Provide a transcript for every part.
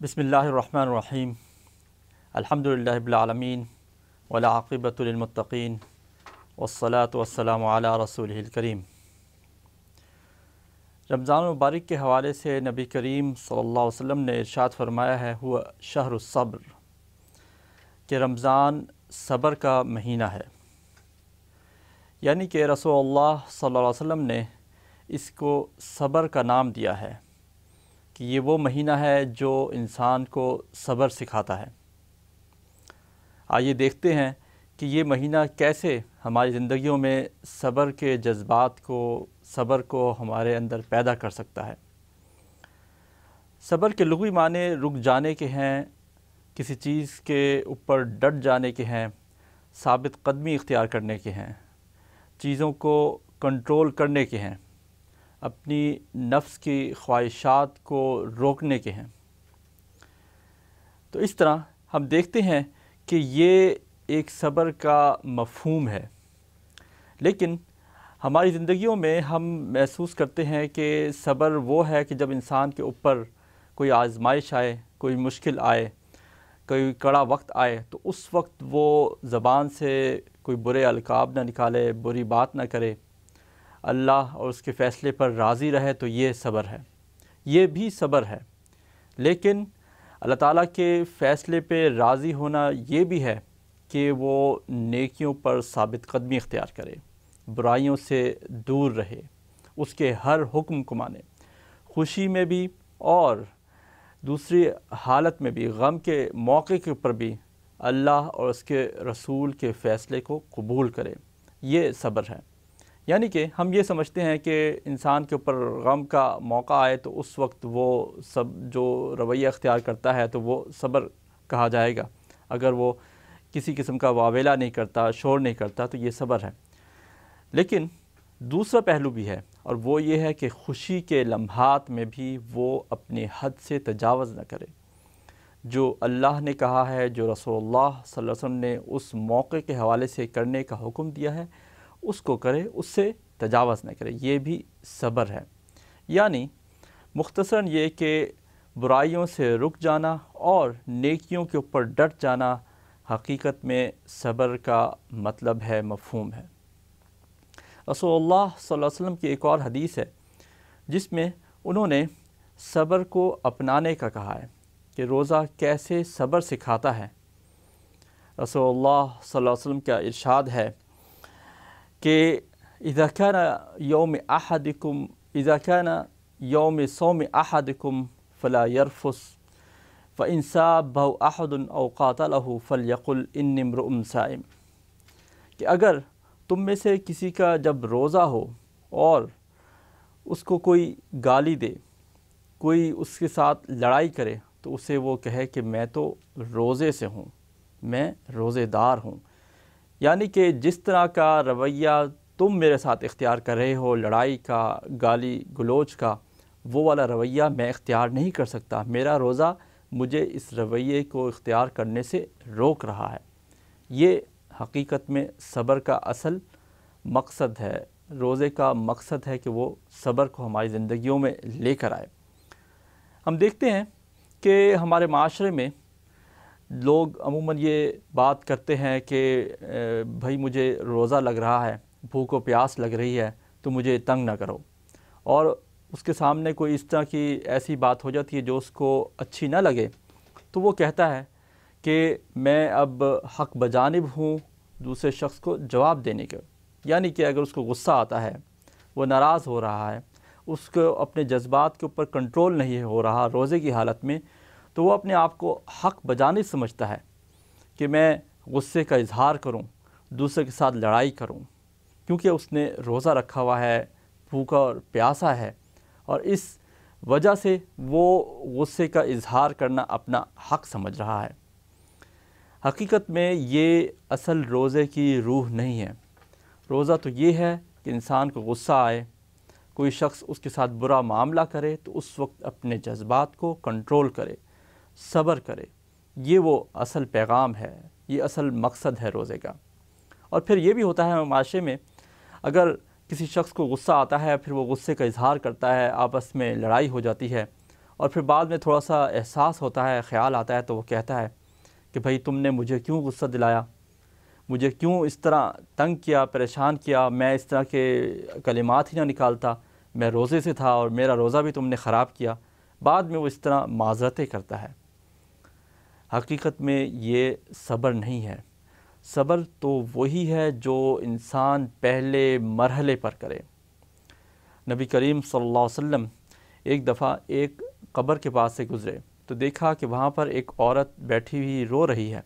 بسم اللہ الرحمن الرحیم الحمدللہ رب العالمین والعاقبۃ للمتقین والصلاة والسلام علی رسولہ الکریم۔ رمضان المبارک کے حوالے سے نبی کریم صلی اللہ علیہ وسلم نے ارشاد فرمایا ہے ہوا شہر الصبر، کہ رمضان صبر کا مہینہ ہے، یعنی کہ رسول اللہ صلی اللہ علیہ وسلم نے اس کو صبر کا نام دیا ہے کہ یہ وہ مہینہ ہے جو انسان کو صبر سکھاتا ہے۔ آئیے دیکھتے ہیں کہ یہ مہینہ کیسے ہماری زندگیوں میں صبر کے جذبات کو، صبر کو ہمارے اندر پیدا کر سکتا ہے۔ صبر کے لغوی معنی رک جانے کے ہیں، کسی چیز کے اوپر ڈٹ جانے کے ہیں، ثابت قدمی اختیار کرنے کے ہیں، چیزوں کو کنٹرول کرنے کے ہیں، اپنی نفس کی خواہشات کو روکنے کے ہیں۔ تو اس طرح ہم دیکھتے ہیں کہ یہ ایک صبر کا مفہوم ہے، لیکن ہماری زندگیوں میں ہم محسوس کرتے ہیں کہ صبر وہ ہے کہ جب انسان کے اوپر کوئی آزمائش آئے، کوئی مشکل آئے، کوئی کڑا وقت آئے، تو اس وقت وہ زبان سے کوئی برے القاب نہ نکالے، بری بات نہ کرے، اللہ اور اس کے فیصلے پر راضی رہے، تو یہ صبر ہے، یہ بھی صبر ہے۔ لیکن اللہ تعالیٰ کے فیصلے پہ راضی ہونا یہ بھی ہے کہ وہ نیکیوں پر ثابت قدمی اختیار کرے، برائیوں سے دور رہے، اس کے ہر حکم کو مانے، خوشی میں بھی اور دوسری حالت میں بھی، غم کے موقع کے اوپر بھی اللہ اور اس کے رسول کے فیصلے کو قبول کرے۔ یہ صبر ہے۔ یعنی کہ ہم یہ سمجھتے ہیں کہ انسان کے اوپر غم کا موقع آئے تو اس وقت وہ جو رویہ اختیار کرتا ہے تو وہ صبر کہا جائے گا۔ اگر وہ کسی قسم کا واویلا نہیں کرتا، شور نہیں کرتا، تو یہ صبر ہے۔ لیکن دوسرا پہلو بھی ہے، اور وہ یہ ہے کہ خوشی کے لمحات میں بھی وہ اپنی حد سے تجاوز نہ کرے۔ جو اللہ نے کہا ہے، جو رسول اللہ صلی اللہ علیہ وسلم نے اس موقع کے حوالے سے کرنے کا حکم دیا ہے، اس کو کرے، اس سے تجاوز نہ کرے۔ یہ بھی صبر ہے۔ یعنی مختصراً یہ کہ برائیوں سے رک جانا اور نیکیوں کے اوپر ڈٹ جانا حقیقت میں صبر کا مطلب ہے، مفہوم ہے۔ رسول اللہ صلی اللہ علیہ وسلم کی ایک اور حدیث ہے جس میں انہوں نے صبر کو اپنانے کا کہا ہے کہ روزہ کیسے صبر سکھاتا ہے۔ رسول اللہ صلی اللہ علیہ وسلم کا ارشاد ہے کہ اذا كان يوم صوم احدكم فلا يرفث فإن سابه احد او قاتله فليقل اني امرؤ صائم، کہ اگر تم میں سے کسی کا جب روزہ ہو اور اس کو کوئی گالی دے، کوئی اس کے ساتھ لڑائی کرے، تو اسے وہ کہے کہ میں تو روزے سے ہوں، میں روزے دار ہوں۔ یعنی کہ جس طرح کا رویہ تم میرے ساتھ اختیار کر رہے ہو، لڑائی کا، گالی گلوچ کا، وہ والا رویہ میں اختیار نہیں کر سکتا۔ میرا روزہ مجھے اس رویے کو اختیار کرنے سے روک رہا ہے۔ یہ حقیقت میں صبر کا اصل مقصد ہے۔ روزے کا مقصد ہے کہ وہ صبر کو ہماری زندگیوں میں لے کر آئے۔ ہم دیکھتے ہیں کہ ہمارے معاشرے میں لوگ عموماً یہ بات کرتے ہیں کہ بھائی مجھے روزہ لگ رہا ہے، بھوک و پیاس لگ رہی ہے، تو مجھے تنگ نہ کرو، اور اس کے سامنے کوئی اس طرح کی ایسی بات ہو جاتی ہے جو اس کو اچھی نہ لگے، تو وہ کہتا ہے کہ میں اب حق بجانب ہوں دوسرے شخص کو جواب دینے کے۔ یعنی کہ اگر اس کو غصہ آتا ہے، وہ ناراض ہو رہا ہے، اس کو اپنے جذبات کے اوپر کنٹرول نہیں ہو رہا روزے کی حالت میں، تو وہ اپنے آپ کو حق بجانب سمجھتا ہے کہ میں غصے کا اظہار کروں، دوسرے کے ساتھ لڑائی کروں، کیونکہ اس نے روزہ رکھا ہوا ہے، بھوکا اور پیاسا ہے، اور اس وجہ سے وہ غصے کا اظہار کرنا اپنا حق سمجھ رہا ہے۔ حقیقت میں یہ اصل روزے کی روح نہیں ہے۔ روزہ تو یہ ہے کہ انسان کو غصہ آئے، کوئی شخص اس کے ساتھ برا معاملہ کرے، تو اس وقت اپنے جذبات کو کنٹرول کرے، صبر کرے۔ یہ وہ اصل پیغام ہے، یہ اصل مقصد ہے روزے کا۔ اور پھر یہ بھی ہوتا ہے معاشرے میں، اگر کسی شخص کو غصہ آتا ہے، پھر وہ غصے کا اظہار کرتا ہے، آپس میں لڑائی ہو جاتی ہے، اور پھر بعد میں تھوڑا سا احساس ہوتا ہے، خیال آتا ہے، تو وہ کہتا ہے کہ بھائی تم نے مجھے کیوں غصہ دلایا، مجھے کیوں اس طرح تنگ کیا، پریشان کیا، میں اس طرح کے کلمات ہی نہ نکالتا، میں روزے سے تھا اور میرا روزہ بھی تم نے خراب کیا۔ بعد میں وہ اس طرح معذرتیں کرتا ہے۔ حقیقت میں یہ صبر نہیں ہے۔ صبر تو وہی ہے جو انسان پہلے مرحلے پر کرے۔ نبی کریم صلی اللہ علیہ وسلم ایک دفعہ ایک قبر کے پاس سے گزرے تو دیکھا کہ وہاں پر ایک عورت بیٹھی ہوئی رو رہی ہے۔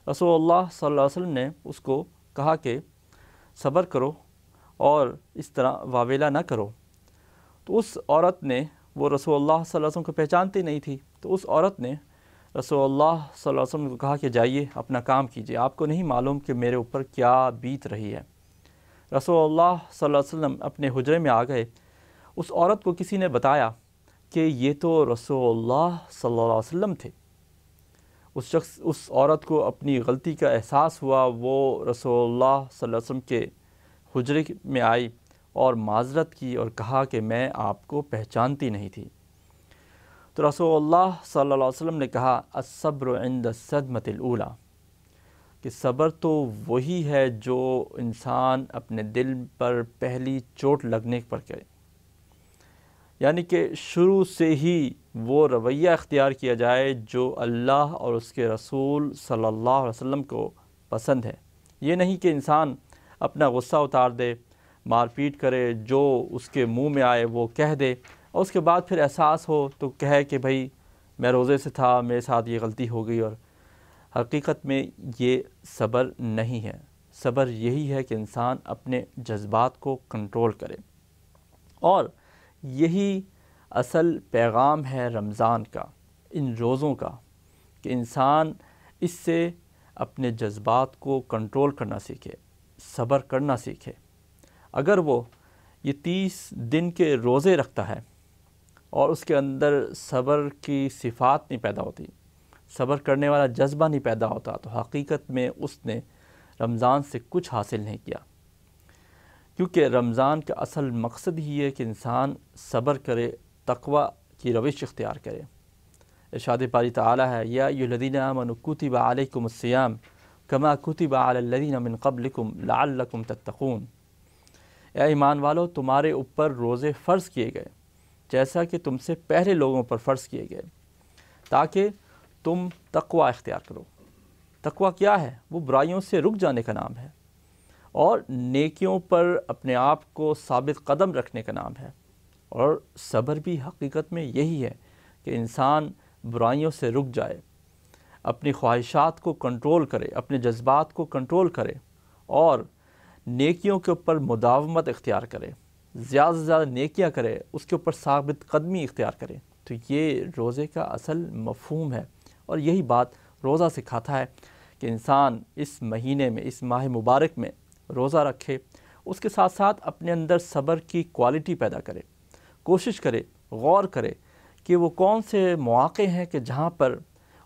رسول اللہ صلی اللہ علیہ وسلم نے اس کو کہا کہ صبر کرو اور اس طرح واویلا نہ کرو۔ تو اس عورت نے، وہ رسول اللہ صلی اللہ علیہ وسلم کو پہچانتی نہیں تھی، تو اس عورت نے رسول اللہ صلی اللہ علیہ وسلم کو کہا کہ جائیے اپنا کام کیجیے، آپ کو نہیں معلوم کہ میرے اوپر کیا بیت رہی ہے۔ رسول اللہ صلی اللہ علیہ وسلم اپنے حجرے میں آ گئے۔ اس عورت کو کسی نے بتایا کہ یہ تو رسول اللہ صلی اللہ علیہ وسلم تھے۔ اس عورت کو اپنی غلطی کا احساس ہوا، وہ رسول اللہ صلی اللہ علیہ وسلم کے حجرے میں آئی اور معذرت کی اور کہا کہ میں آپ کو پہچانتی نہیں تھی۔ تو رسول اللہ صلی اللہ علیہ وسلم نے کہا الصبر عند الصدمۃ الاولی، کہ صبر تو وہی ہے جو انسان اپنے دل پر پہلی چوٹ لگنے پر کرے، یعنی کہ شروع سے ہی وہ رویہ اختیار کیا جائے جو اللہ اور اس کے رسول صلی اللہ علیہ وسلم کو پسند ہے۔ یہ نہیں کہ انسان اپنا غصہ اتار دے، مار پیٹ کرے، جو اس کے منہ میں آئے وہ کہہ دے، اور اس کے بعد پھر احساس ہو تو کہے کہ بھائی میں روزے سے تھا، میرے ساتھ یہ غلطی ہو گئی۔ اور حقیقت میں یہ صبر نہیں ہے۔ صبر یہی ہے کہ انسان اپنے جذبات کو کنٹرول کرے، اور یہی اصل پیغام ہے رمضان کا، ان روزوں کا، کہ انسان اس سے اپنے جذبات کو کنٹرول کرنا سیکھے، صبر کرنا سیکھے۔ اگر وہ یہ 30 دن کے روزے رکھتا ہے اور اس کے اندر صبر کی صفات نہیں پیدا ہوتی، صبر کرنے والا جذبہ نہیں پیدا ہوتا، تو حقیقت میں اس نے رمضان سے کچھ حاصل نہیں کیا، کیونکہ رمضان کا اصل مقصد ہی ہے کہ انسان صبر کرے، تقوی کی روش اختیار کرے۔ ارشاد باری تعالی ہے یا ایھا الذین آمنوا کتب علیکم الصیام کما کتب علی الذین من قبلکم لعلکم تتقون، اے ایمان والو تمہارے اوپر روزے فرض کیے گئے جیسا کہ تم سے پہلے لوگوں پر فرض کیے گئے، تاکہ تم تقوی اختیار کرو۔ تقوی کیا ہے؟ وہ برائیوں سے رک جانے کا نام ہے، اور نیکیوں پر اپنے آپ کو ثابت قدم رکھنے کا نام ہے۔ اور صبر بھی حقیقت میں یہی ہے کہ انسان برائیوں سے رک جائے، اپنی خواہشات کو کنٹرول کرے، اپنے جذبات کو کنٹرول کرے، اور نیکیوں کے اوپر مداومت اختیار کرے، زیادہ سے زیادہ نیکیاں کرے، اس کے اوپر ثابت قدمی اختیار کرے۔ تو یہ روزے کا اصل مفہوم ہے، اور یہی بات روزہ سکھاتا ہے کہ انسان اس مہینے میں، اس ماہ مبارک میں روزہ رکھے، اس کے ساتھ ساتھ اپنے اندر صبر کی کوالٹی پیدا کرے، کوشش کرے، غور کرے کہ وہ کون سے مواقع ہیں کہ جہاں پر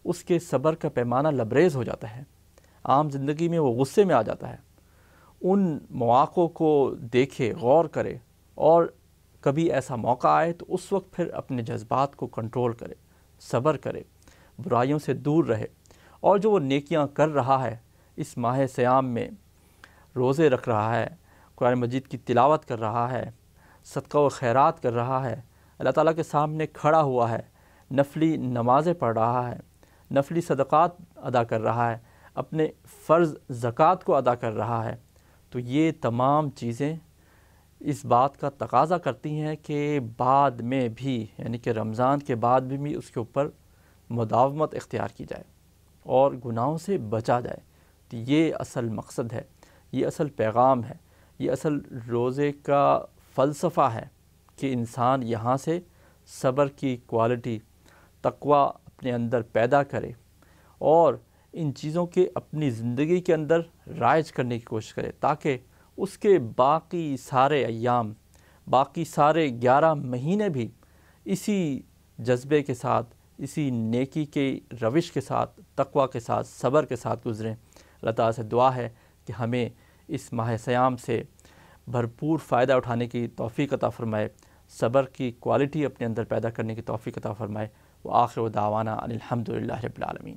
اس کے صبر کا پیمانہ لبریز ہو جاتا ہے، عام زندگی میں وہ غصے میں آ جاتا ہے۔ ان مواقعوں کو دیکھے، غور کرے، اور کبھی ایسا موقع آئے تو اس وقت پھر اپنے جذبات کو کنٹرول کرے، صبر کرے، برائیوں سے دور رہے، اور جو وہ نیکیاں کر رہا ہے اس ماہ صیام میں، روزے رکھ رہا ہے، قرآن مجید کی تلاوت کر رہا ہے، صدقہ و خیرات کر رہا ہے، اللہ تعالیٰ کے سامنے کھڑا ہوا ہے، نفلی نمازیں پڑھ رہا ہے، نفلی صدقات ادا کر رہا ہے، اپنے فرض زکوٰۃ کو ادا کر رہا ہے، تو یہ تمام چیزیں اس بات کا تقاضا کرتی ہیں کہ بعد میں بھی، یعنی کہ رمضان کے بعد بھی اس کے اوپر مداومت اختیار کی جائے اور گناہوں سے بچا جائے۔ تو یہ اصل مقصد ہے، یہ اصل پیغام ہے، یہ اصل روزے کا فلسفہ ہے کہ انسان یہاں سے صبر کی کوالٹی، تقوی اپنے اندر پیدا کرے، اور ان چیزوں کے اپنی زندگی کے اندر رائج کرنے کی کوشش کرے، تاکہ اس کے باقی سارے ایام، باقی سارے 11 مہینے بھی اسی جذبے کے ساتھ، اسی نیکی کے روش کے ساتھ، تقوی کے ساتھ، صبر کے ساتھ گزریں۔ اللہ تعالیٰ سے دعا ہے کہ ہمیں اس ماہ صیام سے بھرپور فائدہ اٹھانے کی توفیق عطا فرمائے۔ صبر کی کوالٹی اپنے اندر پیدا کرنے کی توفیق عطا فرمائے۔ وآخر دعوانا ان الحمد للہ رب العالمین۔